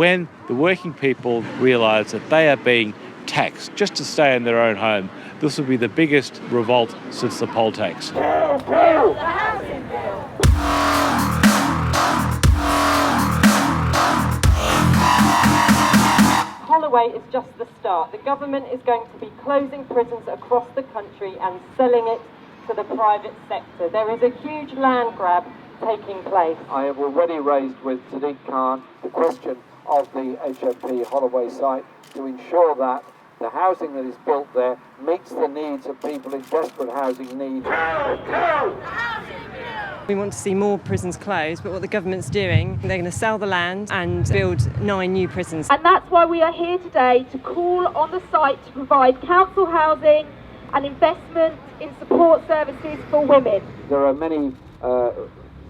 when the working people realise that they are being taxed just to stay in their own home, this will be the biggest revolt since the poll tax. Holloway is just the start. The government is going to be closing prisons across the country and selling it to the private sector. There is a huge land grab taking place. I have already raised with Sadiq Khan the question of the HMP Holloway site to ensure that the housing that is built there meets the needs of people in desperate housing need. We want to see more prisons closed, but what the government's doing, they're going to sell the land and build 9 new prisons. And that's why we are here today to call on the site to provide council housing and investment in support services for women. There are many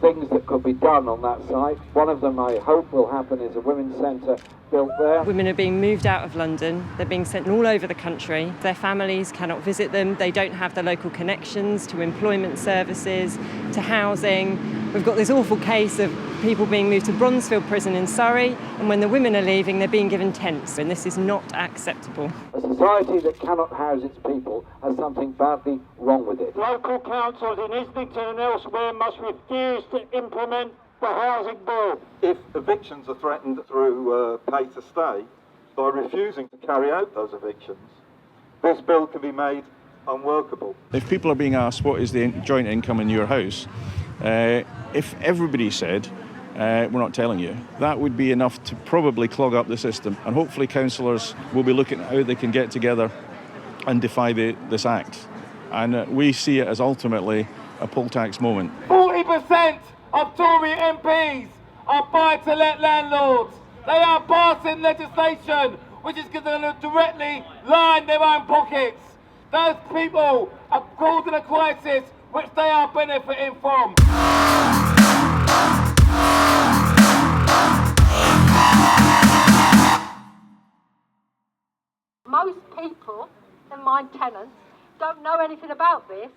things that could be done on that site. One of them I hope will happen is a women's centre built there. Women are being moved out of London, they're being sent all over the country. Their families cannot visit them, they don't have the local connections to employment services, to housing. We've got this awful case of people being moved to Bronzefield Prison in Surrey, and when the women are leaving, they're being given tents, and this is not acceptable. A society that cannot house its people has something badly wrong with it. Local councils in Islington and elsewhere must refuse to implement the housing bill. If evictions are threatened through pay to stay, by refusing to carry out those evictions, this bill can be made unworkable. If people are being asked what is the joint income in your house, if everybody said, we're not telling you, that would be enough to probably clog up the system. And hopefully councillors will be looking at how they can get together and defy this act. And we see it as ultimately a poll tax moment. 40% of Tory MPs are buy-to-let landlords. They are passing legislation which is going to directly line their own pockets. Those people are causing a crisis which they are benefiting from. Most people and my tenants don't know anything about this.